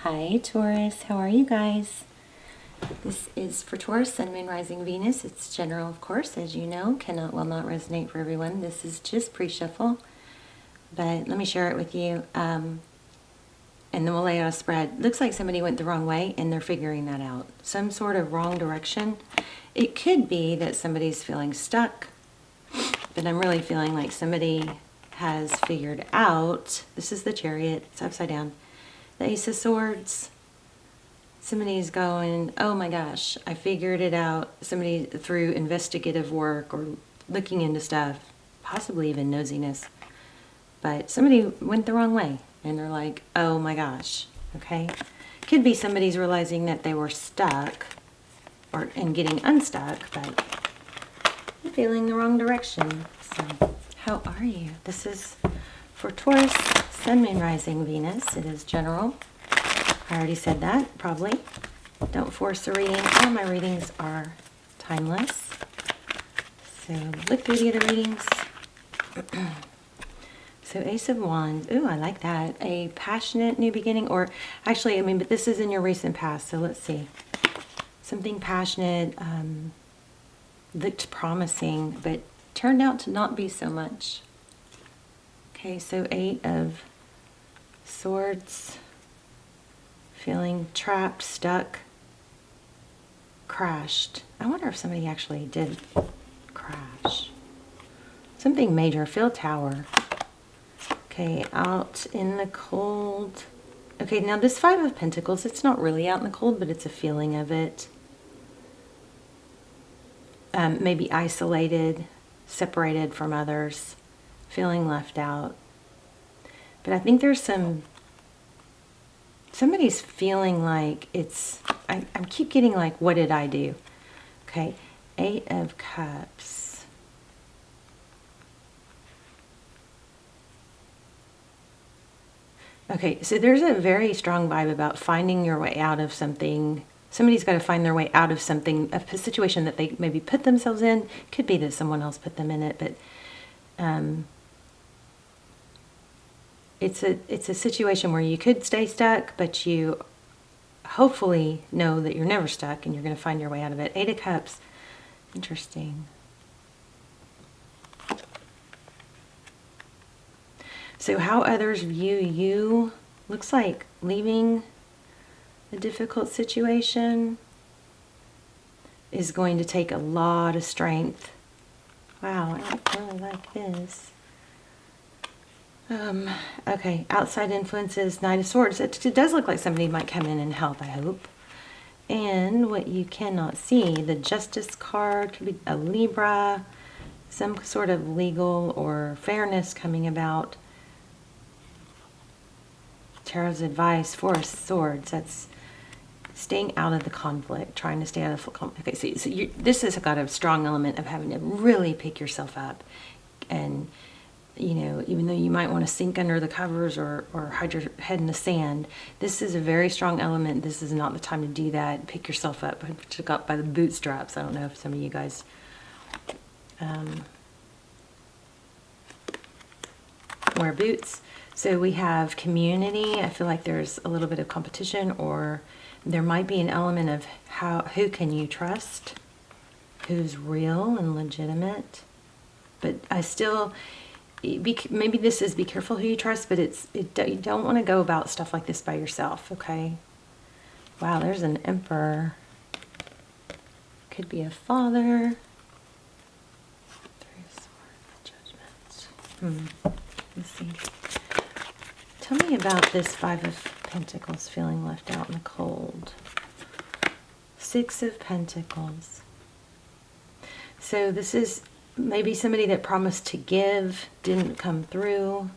Hi Taurus, how are you guys? This is for Taurus, Sun, Moon, Rising, Venus. It's general, of course, as you know, will not resonate for everyone. This is just pre-shuffle, but let me share it with you, and then we'll lay out a spread. Looks like somebody went the wrong way, and they're figuring that out. Some sort of wrong direction. It could be that somebody's feeling stuck, but I'm really feeling like somebody has figured out. This is the Chariot. It's upside down. The Ace of Swords. Somebody's going, oh my gosh, I figured it out. Somebody through investigative work or looking into stuff, possibly even nosiness. But somebody went the wrong way and they're like, oh my gosh, okay? Could be somebody's realizing that they were stuck and getting unstuck, but feeling the wrong direction. So how are you? This is for Taurus, Sun, Moon, Rising, Venus. It is general. I already said that, probably. Don't force a reading. All my readings are timeless. So look through the other readings. So Ace of Wands. Ooh, I like that. A passionate new beginning, or actually, but this is in your recent past, so let's see. Something passionate, looked promising, but turned out to not be so much. Okay, so Eight of Swords. Feeling trapped, stuck, crashed. I wonder if somebody actually did crash. Something major. Feel Tower. Okay, out in the cold. Okay, now this Five of Pentacles, it's not really out in the cold, but it's a feeling of it. Maybe isolated, separated from others, feeling left out. But I think there's somebody's feeling like it's, I keep getting like, what did I do? Okay, Eight of Cups. Okay, so there's a very strong vibe about finding your way out of something. Somebody's got to find their way out of something, a situation that they maybe put themselves in. Could be that someone else put them in it, but it's a situation where you could stay stuck, but you hopefully know that you're never stuck and you're going to find your way out of it. Eight of Cups. Interesting. So how others view you looks like leaving a difficult situation is going to take a lot of strength. Wow, I really like this. Okay, outside influences, Knight of Swords. It does look like somebody might come in and help, I hope. And what you cannot see, the Justice card, could be a Libra, some sort of legal or fairness coming about. Tarot's advice, Four of Swords, that's staying out of the conflict, trying to stay out of conflict. Okay, so this has got a strong element of having to really pick yourself up. And, you know, even though you might want to sink under the covers or hide your head in the sand, this is a very strong element. This is not the time to do that. Pick yourself up. Took up by the bootstraps. I don't know if some of you guys wear boots. So we have community. I feel like there's a little bit of competition, or there might be an element of who can you trust, who's real and legitimate. But I still, maybe this is be careful who you trust, but you don't want to go about stuff like this by yourself, okay? Wow, there's an Emperor. Could be a father. Three of Swords, Judgment. Let's see. Tell me about this Five of Pentacles feeling left out in the cold. Six of Pentacles. So this is maybe somebody that promised to give, didn't come through.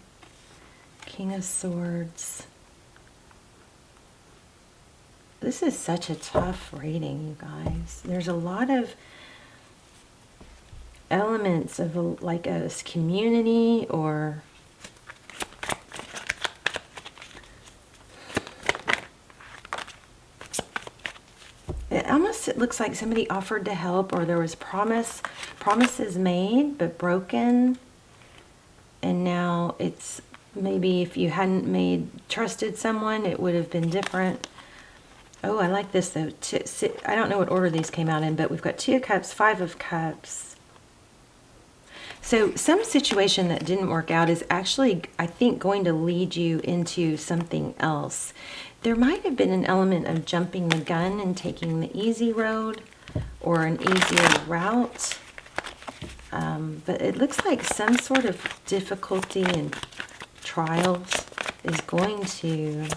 King of Swords. This is such a tough reading, you guys. There's a lot of elements of like a community, or it looks like somebody offered to help, or there was promises made but broken, and now it's maybe if you hadn't trusted someone, it would have been different. Oh, I like this though. I don't know what order these came out in, but we've got 2 of Cups, 5 of Cups. So some situation that didn't work out is actually, I think, going to lead you into something else. There might have been an element of jumping the gun and taking the easy road or an easier route. But it looks like some sort of difficulty and trials is going to...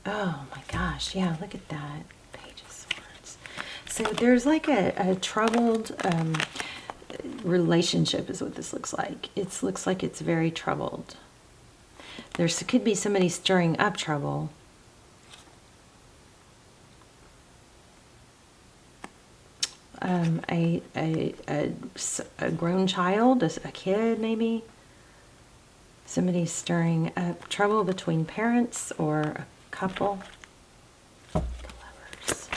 Oh my gosh, yeah, look at that. Page of Swords. So there's like a troubled relationship is what this looks like. It looks like it's very troubled. There could be somebody stirring up trouble. A grown child, a kid maybe. Somebody stirring up trouble between parents or a couple. Lovers.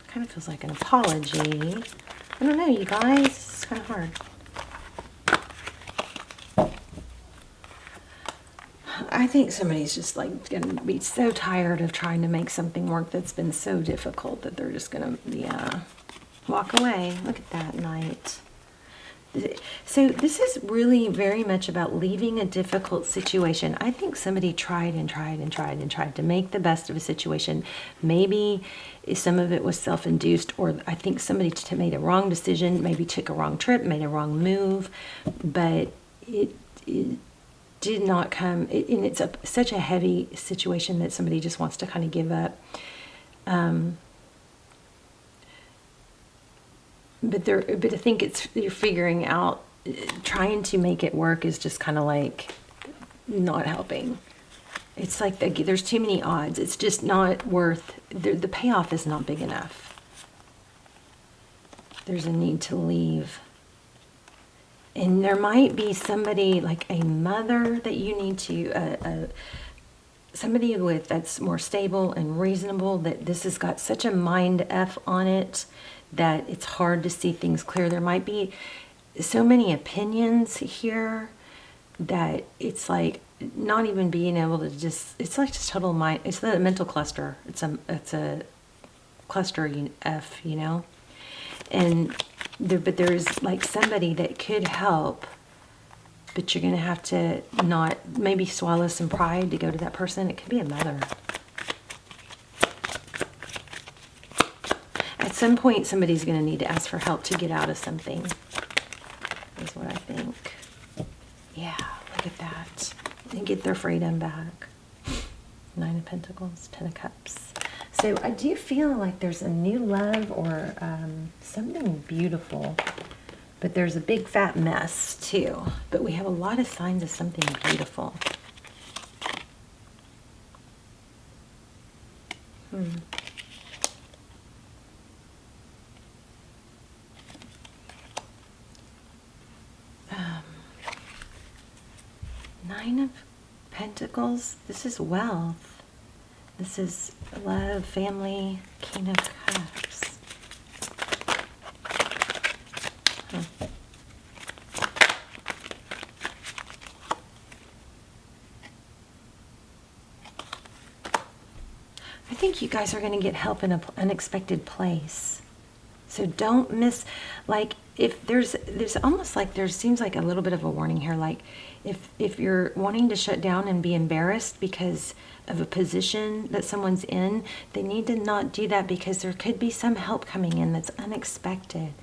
Kind of feels like an apology. I don't know, you guys. It's kind of hard. I think somebody's just like going to be so tired of trying to make something work that's been so difficult that they're just going to, yeah, walk away. Look at that Knight. So this is really very much about leaving a difficult situation. I think somebody tried and tried and tried and tried to make the best of a situation. Maybe some of it was self-induced, or I think somebody made a wrong decision, maybe took a wrong trip, made a wrong move, but it did not come, and it's such a heavy situation that somebody just wants to kind of give up. But I think you're figuring out, trying to make it work is just kind of like not helping. It's like there's too many odds. It's just not worth, the payoff is not big enough. There's a need to leave. And there might be somebody like a mother that you need to, somebody that's more stable and reasonable, that this has got such a mind F on it that it's hard to see things clear. There might be so many opinions here that it's like not even being able to it's like just total mind. It's the mental cluster. It's a cluster F, you know? But there's like somebody that could help, but you're going to have to maybe swallow some pride to go to that person. It could be a mother. At some point, somebody's going to need to ask for help to get out of something, is what I think. Yeah, look at that. And get their freedom back. 9 of Pentacles, 10 of Cups. So I do feel like there's a new love or something beautiful, but there's a big fat mess too. But we have a lot of signs of something beautiful. 9 of Pentacles. This is wealth. This is love, family, King of Cups. I think you guys are going to get help in an unexpected place. So don't miss, like, if there's almost like seems like a little bit of a warning here, like if you're wanting to shut down and be embarrassed because of a position that someone's in, they need to not do that, because there could be some help coming in that's unexpected.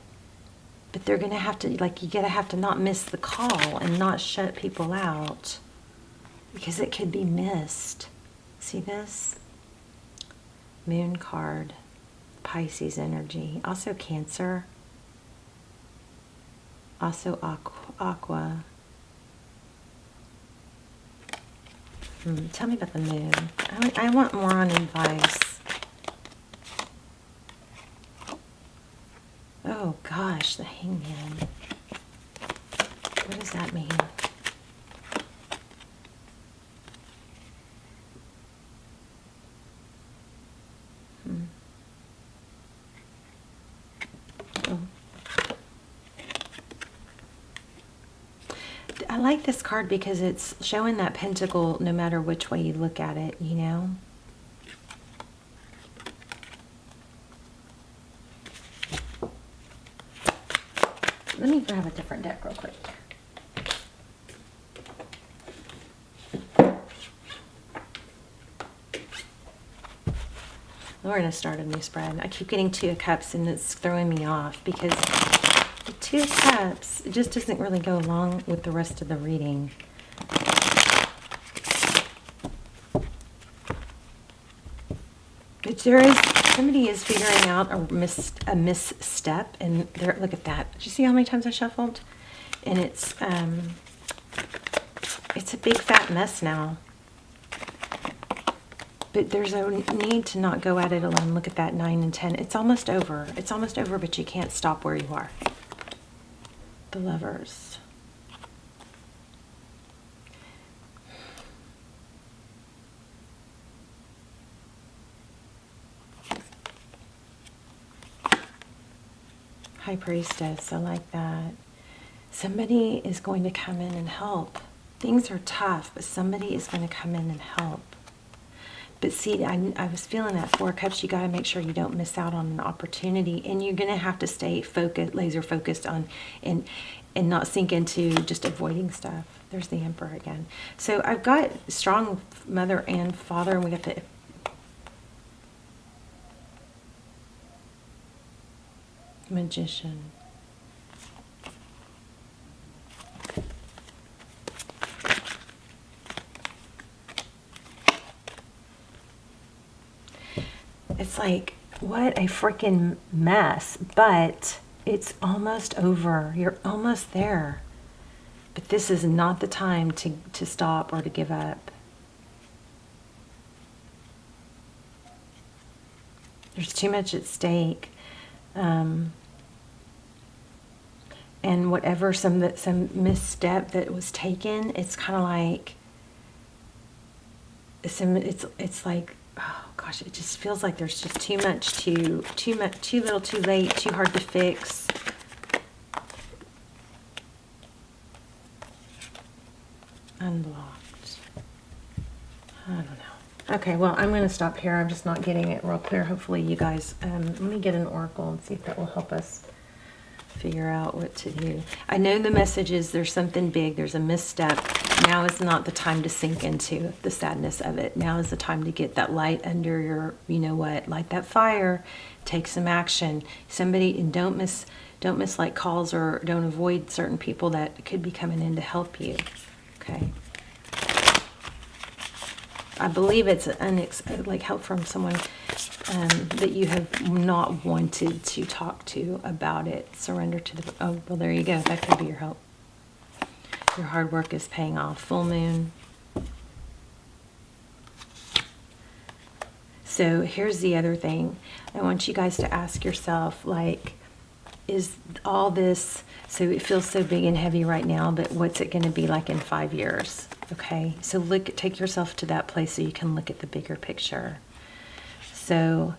But they're going to have to, like, you gotta have to not miss the call and not shut people out, because it could be missed. See this? Moon card, Pisces energy, also Cancer, also Aqua. Tell me about the moon. I want more on advice. Oh gosh, the Hangman. What does that mean? I like this card because it's showing that pentacle no matter which way you look at it, you know? Let me grab a different deck real quick. We're going to start a new spread. I keep getting Two of Cups and it's throwing me off because the Two of Cups, it just doesn't really go along with the rest of the reading. Somebody is figuring out a misstep, and there. Look at that. Did you see how many times I shuffled? And it's a big fat mess now. But there's a need to not go at it alone. Look at that 9 and 10. It's almost over. It's almost over, but you can't stop where you are. The Lovers. High Priestess, I like that. Somebody is going to come in and help. Things are tough, but somebody is going to come in and help. But see, I was feeling that Four of Cups. You got to make sure you don't miss out on an opportunity, and you're going to have to stay focused, laser focused on, and not sink into just avoiding stuff. There's the Emperor again. So I've got strong mother and father, and we got the Magician. It's like, what a freaking mess, but it's almost over. You're almost there. But this is not the time to stop or to give up. There's too much at stake. And whatever some misstep that was taken, it's kind of like it's like, oh gosh, it just feels like there's just too little, too late, too hard to fix. Unblocked. I don't know. Okay, well, I'm going to stop here. I'm just not getting it real clear. Hopefully you guys, let me get an oracle and see if that will help us figure out what to do. I know the message is there's something big, there's a misstep. Now is not the time to sink into the sadness of it. Now is the time to get that light under your, you know what, light that fire, take some action. Somebody, and don't miss like calls, or don't avoid certain people that could be coming in to help you. Okay. I believe it's like help from someone that you have not wanted to talk to about it. Surrender to the... Oh, well, there you go. That could be your help. Your hard work is paying off. Full moon. So here's the other thing. I want you guys to ask yourself, like, is all this... So it feels so big and heavy right now, but what's it going to be like in 5 years? Okay, so take yourself to that place so you can look at the bigger picture. So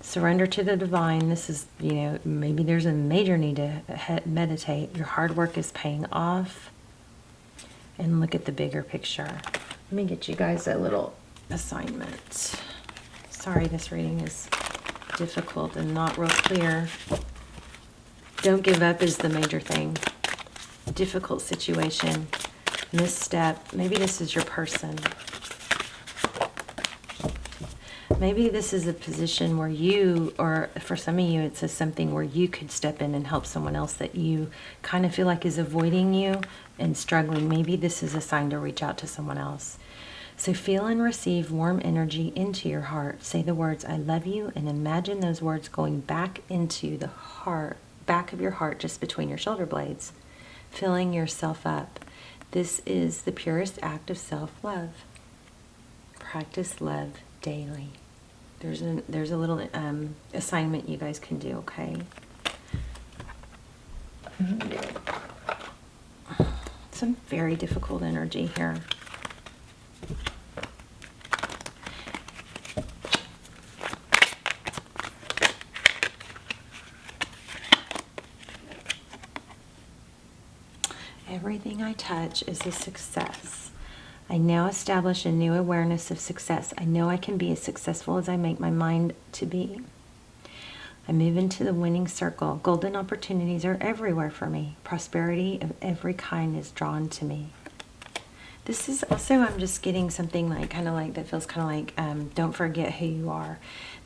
surrender to the divine. This is, you know, maybe there's a major need to meditate. Your hard work is paying off. And look at the bigger picture. Let me get you guys a little assignment. Sorry, this reading is difficult and not real clear. Don't give up is the major thing. Difficult situation. Misstep. Maybe this is your person. Maybe this is a position where you, or for some of you, it says something where you could step in and help someone else that you kind of feel like is avoiding you and struggling. Maybe this is a sign to reach out to someone else. So feel and receive warm energy into your heart. Say the words, I love you, and imagine those words going back into the heart, back of your heart, just between your shoulder blades, filling yourself up. This is the purest act of self-love. Practice love daily. There's a little assignment you guys can do, okay? Some very difficult energy here. Everything I touch is a success. I now establish a new awareness of success. I know I can be as successful as I make my mind to be. I move into the winning circle. Golden opportunities are everywhere for me. Prosperity of every kind is drawn to me. This is also, I'm just getting something like, kind of like, that feels kind of like, don't forget who you are.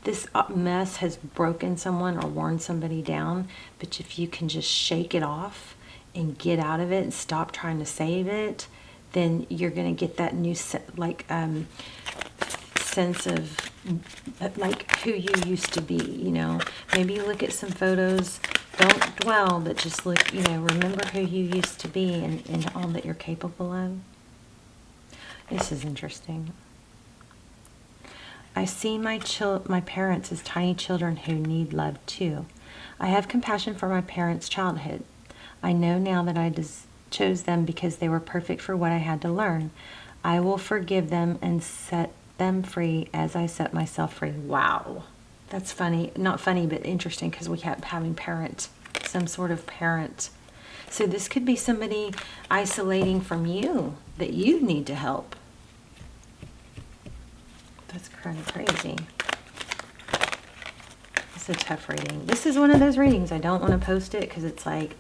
This mess has broken someone or worn somebody down, but if you can just shake it off and get out of it and stop trying to save it, then you're going to get that new, sense of like who you used to be, you know. Maybe you look at some photos, don't dwell, but just look, you know, remember who you used to be and all that you're capable of. This is interesting. I see my parents as tiny children who need love too. I have compassion for my parents' childhood. I know now that I chose them because they were perfect for what I had to learn. I will forgive them and set them free as I set myself free. Wow. That's funny. Not funny, but interesting, because we kept having parent, some sort of parent. So this could be somebody isolating from you that you need to help. That's kind of crazy. It's a tough reading. This is one of those readings. I don't want to post it because it's like,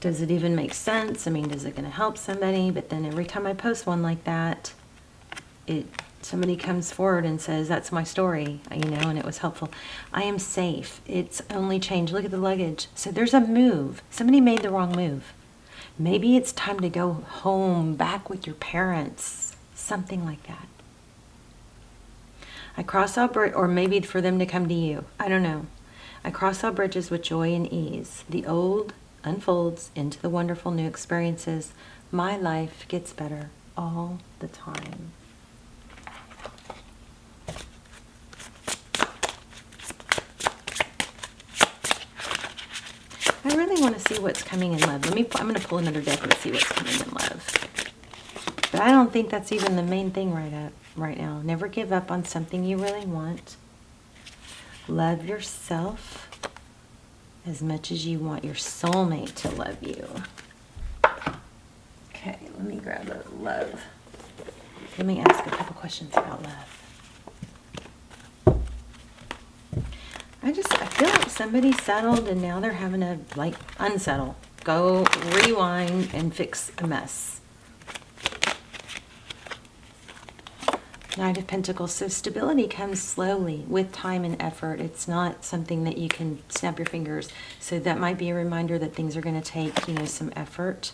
does it even make sense? I mean, is it going to help somebody? But then every time I post one like that, somebody comes forward and says, that's my story, you know, and it was helpful. I am safe. It's only changed. Look at the luggage. So there's a move. Somebody made the wrong move. Maybe it's time to go home, back with your parents. Something like that. I cross all bridges, or maybe for them to come to you. I don't know. I cross all bridges with joy and ease. The old unfolds into the wonderful new experiences. My life gets better all the time. I really want to see what's coming in love. I'm going to pull another deck and see what's coming in love. But I don't think that's even the main thing right now. Never give up on something you really want. Love yourself as much as you want your soulmate to love you. Okay, let me grab a love. Let me ask a couple questions about love. I feel like somebody settled and now they're having to, like, unsettle. Go rewind and fix a mess. Knight of Pentacles. So stability comes slowly with time and effort. It's not something that you can snap your fingers. So that might be a reminder that things are going to take, you know, some effort.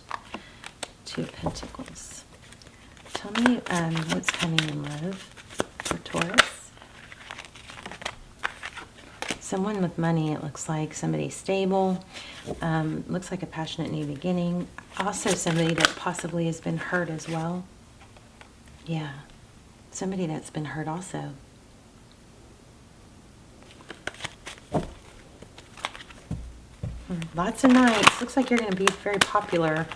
Two of Pentacles. Tell me what's coming in love for Taurus. Someone with money, it looks like. Somebody stable. Looks like a passionate new beginning. Also somebody that possibly has been hurt as well. Yeah. Somebody that's been hurt also. Lots of knights. Looks like you're going to be very popular.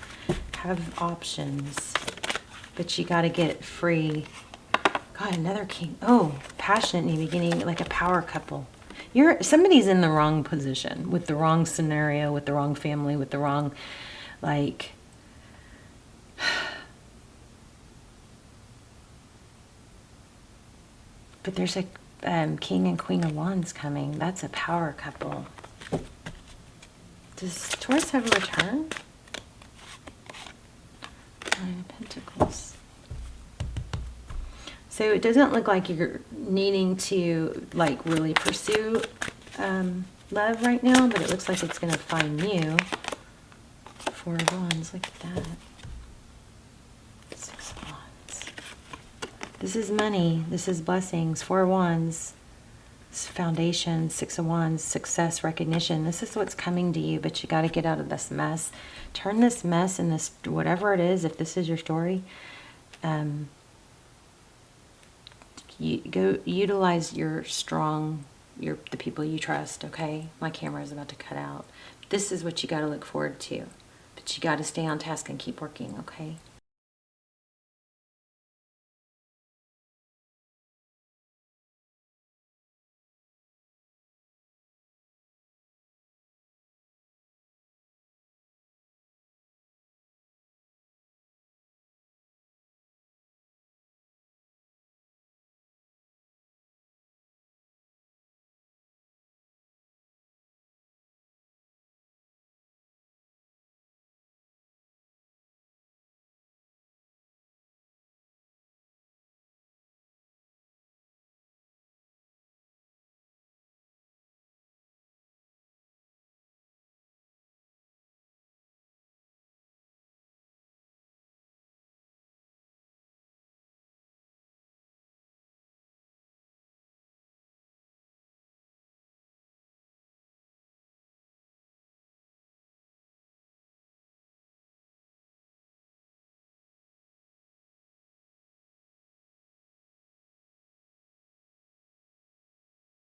Have options. But you got to get free. God, another king. Oh, passionate new beginning, like a power couple. Somebody's in the wrong position, with the wrong scenario, with the wrong family, with the wrong, like... But there's a King and Queen of Wands coming. That's a power couple. Does Taurus have a return? Nine of Pentacles. So it doesn't look like you're needing to, like, really pursue love right now, but it looks like it's going to find you. Four of Wands. Look at that. Six of Wands. This is money. This is blessings. Four of Wands. Foundation. Six of Wands. Success, recognition. This is what's coming to you, but you got to get out of this mess. Turn this mess and this, whatever it is, if this is your story, you go utilize your strong, the people you trust, okay? My camera is about to cut out. This is what you got to look forward to. But you got to stay on task and keep working, okay?